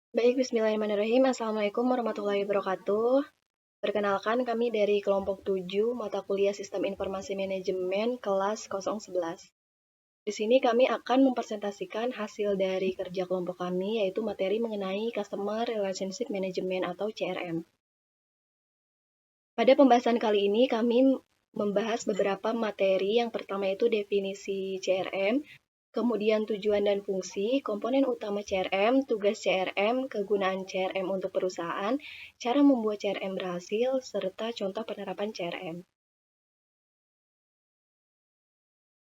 Baik, bismillahirrahmanirrahim. Assalamualaikum warahmatullahi wabarakatuh. Perkenalkan, kami dari kelompok 7 mata kuliah Sistem Informasi Manajemen kelas 011. Di sini kami akan mempresentasikan hasil dari kerja kelompok kami, yaitu materi mengenai Customer Relationship Management atau CRM. Pada pembahasan kali ini, kami membahas beberapa materi. Yang pertama itu definisi CRM, kemudian tujuan dan fungsi, komponen utama CRM, tugas CRM, kegunaan CRM untuk perusahaan, cara membuat CRM berhasil, serta contoh penerapan CRM.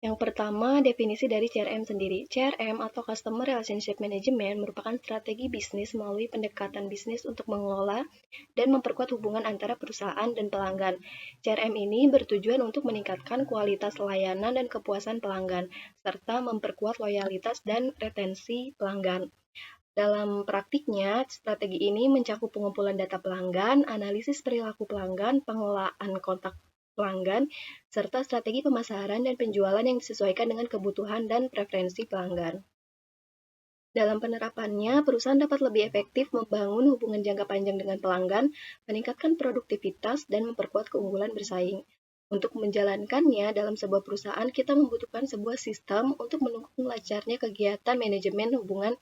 Yang pertama, definisi dari CRM sendiri. CRM atau Customer Relationship Management merupakan strategi bisnis melalui pendekatan bisnis untuk mengelola dan memperkuat hubungan antara perusahaan dan pelanggan. CRM ini bertujuan untuk meningkatkan kualitas layanan dan kepuasan pelanggan, serta memperkuat loyalitas dan retensi pelanggan. Dalam praktiknya, strategi ini mencakup pengumpulan data pelanggan, analisis perilaku pelanggan, pengelolaan kontak pelanggan, serta strategi pemasaran dan penjualan yang disesuaikan dengan kebutuhan dan preferensi pelanggan. Dalam penerapannya, perusahaan dapat lebih efektif membangun hubungan jangka panjang dengan pelanggan, meningkatkan produktivitas, dan memperkuat keunggulan bersaing. Untuk menjalankannya dalam sebuah perusahaan, kita membutuhkan sebuah sistem untuk mendukung lancarnya kegiatan manajemen hubungan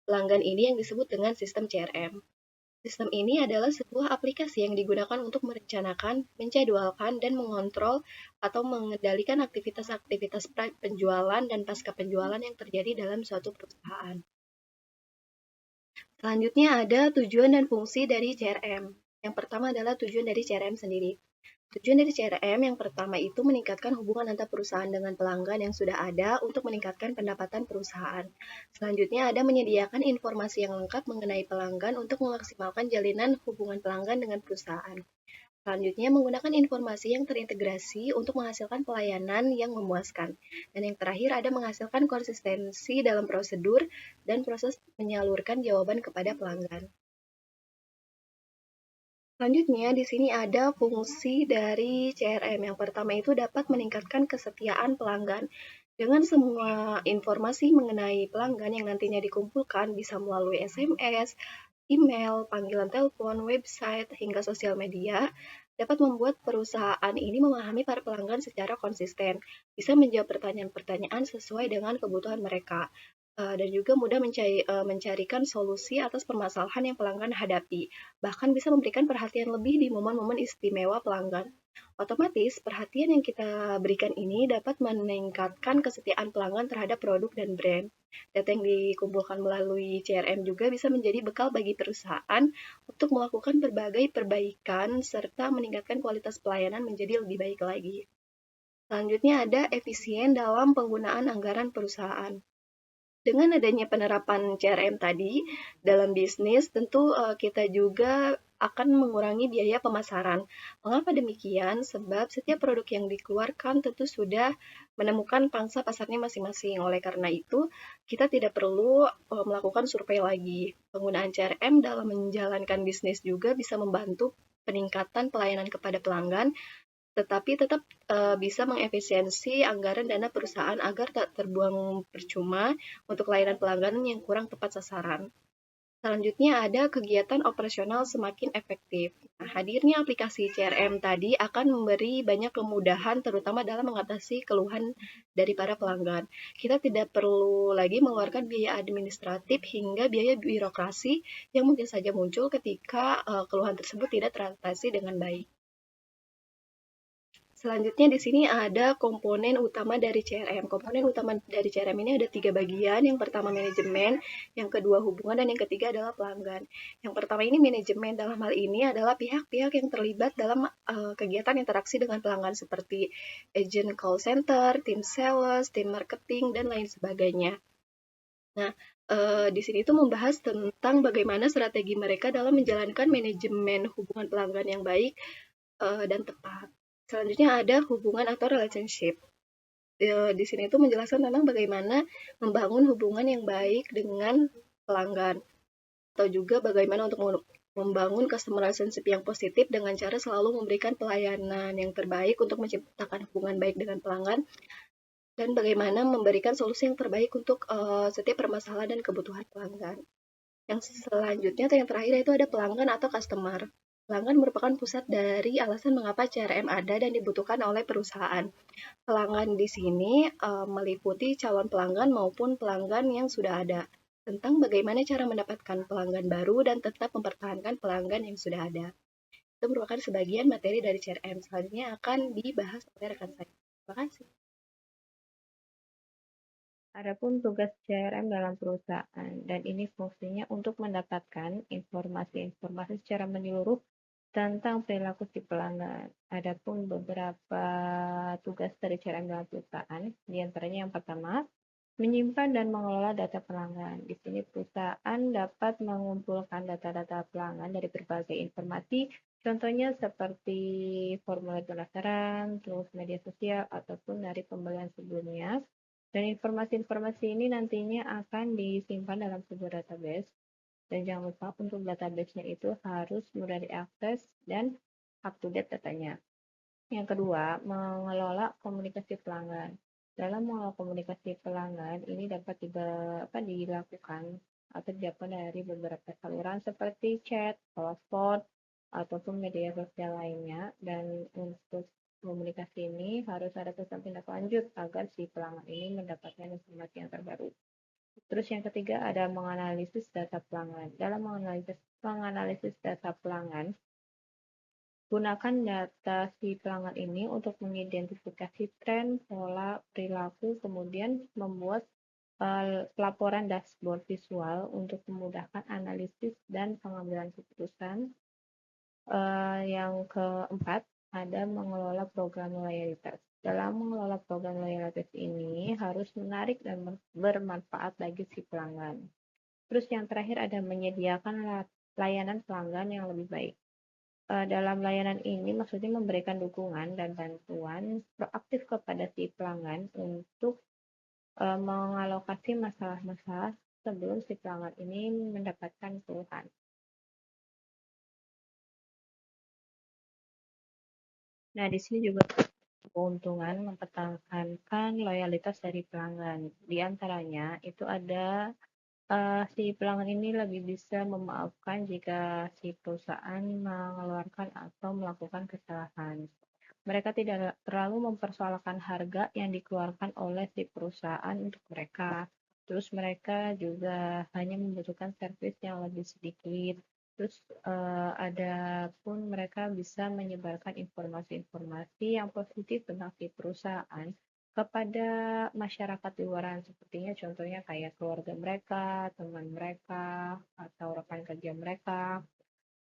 pelanggan ini yang disebut dengan sistem CRM. Sistem ini adalah sebuah aplikasi yang digunakan untuk merencanakan, menjadwalkan, dan mengontrol atau mengendalikan aktivitas-aktivitas penjualan dan pasca penjualan yang terjadi dalam suatu perusahaan. Selanjutnya ada tujuan dan fungsi dari CRM. Yang pertama adalah tujuan dari CRM sendiri. Tujuan dari CRM yang pertama itu meningkatkan hubungan antar perusahaan dengan pelanggan yang sudah ada untuk meningkatkan pendapatan perusahaan. Selanjutnya ada menyediakan informasi yang lengkap mengenai pelanggan untuk memaksimalkan jalinan hubungan pelanggan dengan perusahaan. Selanjutnya, menggunakan informasi yang terintegrasi untuk menghasilkan pelayanan yang memuaskan. Dan yang terakhir, ada menghasilkan konsistensi dalam prosedur dan proses menyalurkan jawaban kepada pelanggan. Selanjutnya, di sini ada fungsi dari CRM. Yang pertama itu dapat meningkatkan kesetiaan pelanggan. Dengan semua informasi mengenai pelanggan yang nantinya dikumpulkan bisa melalui SMS, email, panggilan telepon, website, hingga sosial media, dapat membuat perusahaan ini memahami para pelanggan secara konsisten, bisa menjawab pertanyaan-pertanyaan sesuai dengan kebutuhan mereka, dan juga mudah mencarikan solusi atas permasalahan yang pelanggan hadapi, bahkan bisa memberikan perhatian lebih di momen-momen istimewa pelanggan. Otomatis, perhatian yang kita berikan ini dapat meningkatkan kesetiaan pelanggan terhadap produk dan brand. Data yang dikumpulkan melalui CRM juga bisa menjadi bekal bagi perusahaan untuk melakukan berbagai perbaikan serta meningkatkan kualitas pelayanan menjadi lebih baik lagi. Selanjutnya ada efisien dalam penggunaan anggaran perusahaan. Dengan adanya penerapan CRM tadi dalam bisnis, tentu kita juga akan mengurangi biaya pemasaran. Mengapa demikian? Sebab setiap produk yang dikeluarkan tentu sudah menemukan pangsa pasarnya masing-masing. Oleh karena itu, kita tidak perlu melakukan survei lagi. Penggunaan CRM dalam menjalankan bisnis juga bisa membantu peningkatan pelayanan kepada pelanggan, tetapi tetap bisa mengefisiensi anggaran dana perusahaan agar tak terbuang percuma untuk layanan pelanggan yang kurang tepat sasaran. Selanjutnya ada kegiatan operasional semakin efektif. Nah, hadirnya aplikasi CRM tadi akan memberi banyak kemudahan terutama dalam mengatasi keluhan dari para pelanggan. Kita tidak perlu lagi mengeluarkan biaya administratif hingga biaya birokrasi yang mungkin saja muncul ketika keluhan tersebut tidak teratasi dengan baik. Selanjutnya di sini ada komponen utama dari CRM. Komponen utama dari CRM ini ada 3 bagian. Yang pertama manajemen, yang kedua hubungan, dan yang ketiga adalah pelanggan. Yang pertama ini manajemen. Dalam hal ini adalah pihak-pihak yang terlibat dalam kegiatan interaksi dengan pelanggan seperti agent call center, tim sales, tim marketing, dan lain sebagainya. Nah, di sini itu membahas tentang bagaimana strategi mereka dalam menjalankan manajemen hubungan pelanggan yang baik dan tepat. Selanjutnya ada hubungan atau relationship. Di sini itu menjelaskan tentang bagaimana membangun hubungan yang baik dengan pelanggan, atau juga bagaimana untuk membangun customer relationship yang positif dengan cara selalu memberikan pelayanan yang terbaik untuk menciptakan hubungan baik dengan pelanggan, dan bagaimana memberikan solusi yang terbaik untuk setiap permasalahan dan kebutuhan pelanggan. Yang selanjutnya atau yang terakhir itu ada pelanggan atau customer. Pelanggan merupakan pusat dari alasan mengapa CRM ada dan dibutuhkan oleh perusahaan. Pelanggan di sini meliputi calon pelanggan maupun pelanggan yang sudah ada. Tentang bagaimana cara mendapatkan pelanggan baru dan tetap mempertahankan pelanggan yang sudah ada. Itu merupakan sebagian materi dari CRM. Selanjutnya akan dibahas oleh rekan saya. Terima kasih. Adapun tugas CRM dalam perusahaan, dan ini fungsinya untuk mendapatkan informasi-informasi secara menyeluruh tentang perilaku si pelanggan. Adapun beberapa tugas dari CRM dalam perusahaan, diantaranya yang pertama, menyimpan dan mengelola data pelanggan. Di sini perusahaan dapat mengumpulkan data-data pelanggan dari berbagai informasi, contohnya seperti formulir pendaftaran, terus media sosial, ataupun dari pembelian sebelumnya. Dan informasi-informasi ini nantinya akan disimpan dalam sebuah database. Dan jangan lupa untuk database-nya itu harus mudah diakses dan up-to-date datanya. Yang kedua, mengelola komunikasi pelanggan. Dalam mengelola komunikasi pelanggan, ini dapat dilakukan atau didapat dari beberapa saluran seperti chat, telepon, ataupun media sosial lainnya. Dan untuk komunikasi ini harus ada pesan tindak lanjut agar si pelanggan ini mendapatkan informasi yang terbaru. Terus yang ketiga ada menganalisis data pelanggan. Dalam menganalisis data pelanggan, gunakan data si pelanggan ini untuk mengidentifikasi tren, pola, perilaku, kemudian membuat laporan dashboard visual untuk memudahkan analisis dan pengambilan keputusan. Yang keempat, ada mengelola program loyalitas. Dalam mengelola program loyalitas ini harus menarik dan bermanfaat bagi si pelanggan. Terus yang terakhir ada menyediakan layanan pelanggan yang lebih baik. Dalam layanan ini maksudnya memberikan dukungan dan bantuan proaktif kepada si pelanggan untuk mengalokasi masalah-masalah sebelum si pelanggan ini mendapatkan keluhan. Nah, di sini juga keuntungan mempertahankan loyalitas dari pelanggan. Di antaranya itu ada si pelanggan ini lebih bisa memaafkan jika si perusahaan mengeluarkan atau melakukan kesalahan. Mereka tidak terlalu mempersoalkan harga yang dikeluarkan oleh si perusahaan untuk mereka. Terus mereka juga hanya membutuhkan servis yang lebih sedikit. Terus ada pun mereka bisa menyebarkan informasi-informasi yang positif tentang si perusahaan kepada masyarakat di luaran, sepertinya contohnya kayak keluarga mereka, teman mereka, atau rekan kerja mereka.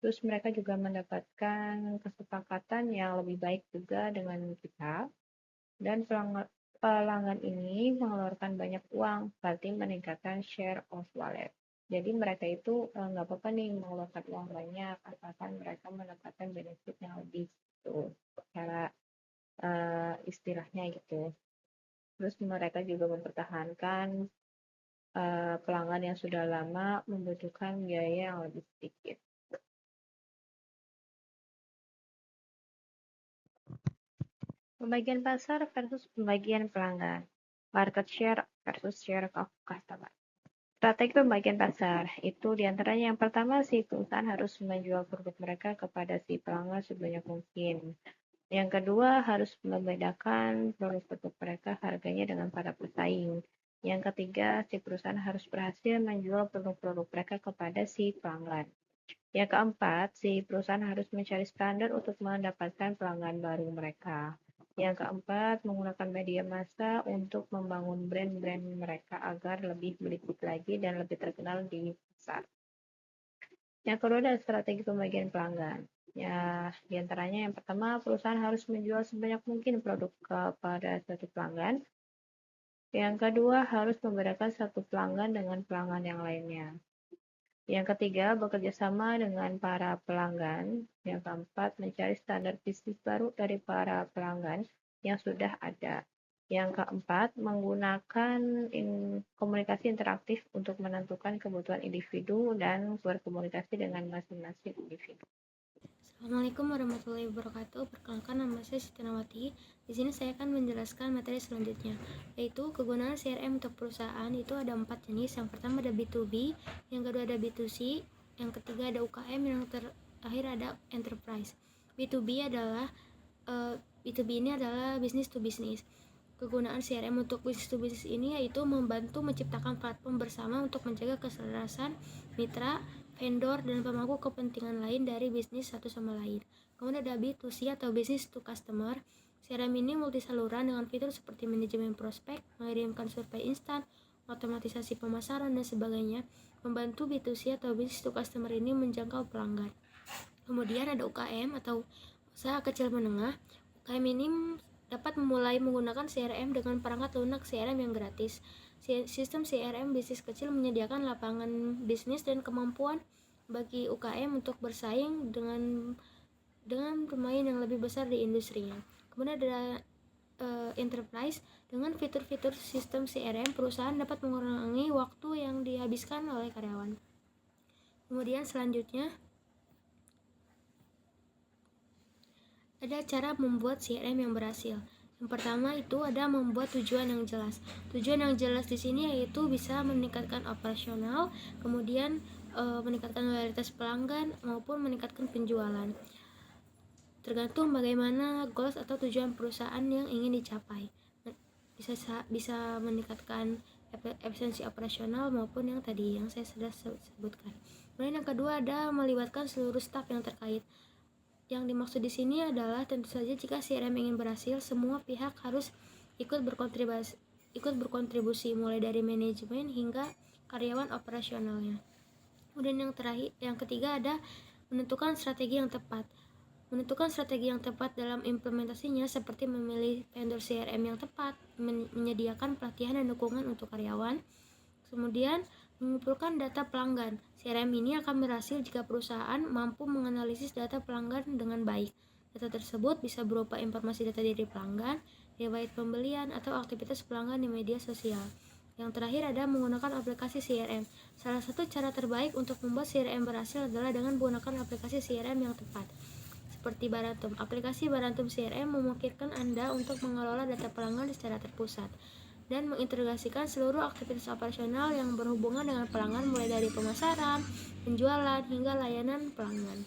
Terus mereka juga mendapatkan kesepakatan yang lebih baik juga dengan kita, dan pelanggan ini mengeluarkan banyak uang, berarti meningkatkan share of wallet. Jadi mereka itu nggak apa-apa nih mengeluarkan uang banyak, asalkan mereka mendapatkan benefit yang lebih gitu, cara istilahnya gitu. Terus mereka juga mempertahankan pelanggan yang sudah lama membutuhkan biaya yang lebih sedikit. Pembagian pasar versus pembagian pelanggan. Market share versus share of customer. Strategi pembagian pasar itu diantaranya yang pertama si perusahaan harus menjual produk mereka kepada si pelanggan sebanyak mungkin. Yang kedua harus membedakan produk-produk mereka harganya dengan para pesaing. Yang ketiga si perusahaan harus berhasil menjual produk-produk mereka kepada si pelanggan. Yang keempat, si perusahaan harus mencari standar untuk mendapatkan pelanggan baru mereka. Yang keempat, menggunakan media massa untuk membangun brand-brand mereka agar lebih meliput lagi dan lebih terkenal di pasar. Yang kedua adalah strategi pembagian pelanggan. Ya, diantaranya yang pertama, perusahaan harus menjual sebanyak mungkin produk kepada satu pelanggan. Yang kedua, harus membedakan satu pelanggan dengan pelanggan yang lainnya. Yang ketiga, bekerja sama dengan para pelanggan. Yang keempat, mencari standar bisnis baru dari para pelanggan yang sudah ada. Yang keempat, menggunakan komunikasi interaktif untuk menentukan kebutuhan individu dan berkomunikasi dengan masing-masing individu. Assalamualaikum warahmatullahi wabarakatuh. Perkenalkan, nama saya Siti Nawati. Di sini saya akan menjelaskan materi selanjutnya, yaitu kegunaan CRM untuk perusahaan. Itu ada 4 jenis. Yang pertama ada B2B, yang kedua ada B2C, yang ketiga ada UKM, yang terakhir ada enterprise. B2B adalah B2B ini adalah business to business. Kegunaan CRM untuk business to business ini yaitu membantu menciptakan platform bersama untuk menjaga keselarasan mitra, vendor, dan pemangku kepentingan lain dari bisnis satu sama lain. Kemudian ada B2C atau business to customer. CRM ini multisaluran dengan fitur seperti manajemen prospek, mengirimkan survei instan, otomatisasi pemasaran, dan sebagainya, membantu B2C atau business to customer ini menjangkau pelanggan. Kemudian ada UKM atau usaha kecil menengah. UKM ini dapat memulai menggunakan CRM dengan perangkat lunak CRM yang gratis. Sistem CRM bisnis kecil menyediakan lapangan bisnis dan kemampuan bagi UKM untuk bersaing dengan pemain yang lebih besar di industrinya. Kemudian ada enterprise. Dengan fitur-fitur sistem CRM, perusahaan dapat mengurangi waktu yang dihabiskan oleh karyawan. Kemudian selanjutnya ada cara membuat CRM yang berhasil. Yang pertama itu ada membuat tujuan yang jelas. Tujuan yang jelas di sini yaitu bisa meningkatkan operasional, kemudian meningkatkan loyalitas pelanggan maupun meningkatkan penjualan. Tergantung bagaimana goals atau tujuan perusahaan yang ingin dicapai. Bisa meningkatkan efisiensi operasional maupun yang tadi yang saya sudah sebutkan. Kemudian yang kedua ada melibatkan seluruh staf yang terkait. Yang dimaksud di sini adalah tentu saja jika CRM ingin berhasil, semua pihak harus ikut berkontribusi mulai dari manajemen hingga karyawan operasionalnya. Kemudian yang ketiga ada menentukan strategi yang tepat. Menentukan strategi yang tepat dalam implementasinya seperti memilih vendor CRM yang tepat, menyediakan pelatihan dan dukungan untuk karyawan. Kemudian mengumpulkan data pelanggan. CRM ini akan berhasil jika perusahaan mampu menganalisis data pelanggan dengan baik. Data tersebut bisa berupa informasi data diri pelanggan, riwayat pembelian, atau aktivitas pelanggan di media sosial. Yang terakhir ada menggunakan aplikasi CRM. Salah satu cara terbaik untuk membuat CRM berhasil adalah dengan menggunakan aplikasi CRM yang tepat. Seperti Barantum. Aplikasi Barantum CRM memungkinkan Anda untuk mengelola data pelanggan secara terpusat dan mengintegrasikan seluruh aktivitas operasional yang berhubungan dengan pelanggan mulai dari pemasaran, penjualan, hingga layanan pelanggan.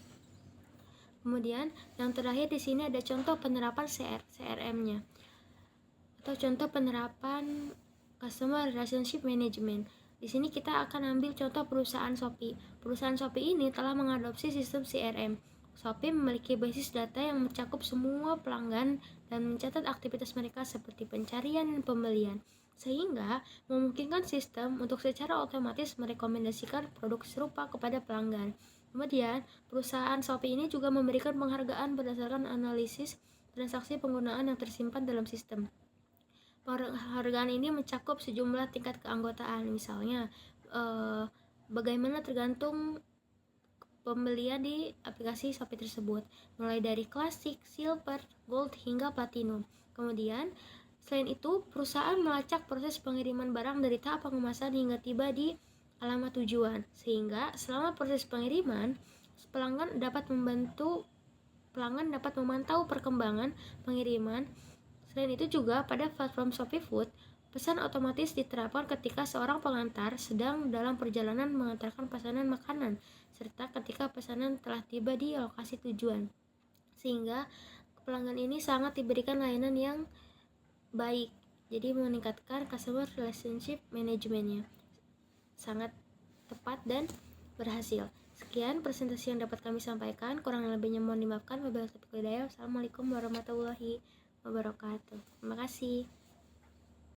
Kemudian yang terakhir di sini ada contoh penerapan CRM-nya atau contoh penerapan Customer Relationship Management. Di sini kita akan ambil contoh perusahaan Shopee. Perusahaan Shopee ini telah mengadopsi sistem CRM. Shopee memiliki basis data yang mencakup semua pelanggan dan mencatat aktivitas mereka seperti pencarian dan pembelian, sehingga memungkinkan sistem untuk secara otomatis merekomendasikan produk serupa kepada pelanggan. Kemudian, perusahaan Shopee ini juga memberikan penghargaan berdasarkan analisis transaksi penggunaan yang tersimpan dalam sistem. Penghargaan ini mencakup sejumlah tingkat keanggotaan, misalnya bagaimana tergantung pembelian di aplikasi Shopee tersebut, mulai dari klasik, silver, gold, hingga platinum. Kemudian, selain itu, perusahaan melacak proses pengiriman barang dari tahap pengemasan hingga tiba di alamat tujuan, sehingga selama proses pengiriman, pelanggan dapat memantau perkembangan pengiriman. Selain itu juga pada platform Shopee Food, pesan otomatis diterapkan ketika seorang pengantar sedang dalam perjalanan mengantarkan pesanan makanan, serta ketika pesanan telah tiba di lokasi tujuan. Sehingga pelanggan ini sangat diberikan layanan yang baik. Jadi meningkatkan customer relationship manajemennya. Sangat tepat dan berhasil. Sekian presentasi yang dapat kami sampaikan. Kurang lebihnya mohon dimaafkan. Wabillahi taufiq wal hidayah. Wassalamualaikum warahmatullahi wabarakatuh. Terima kasih.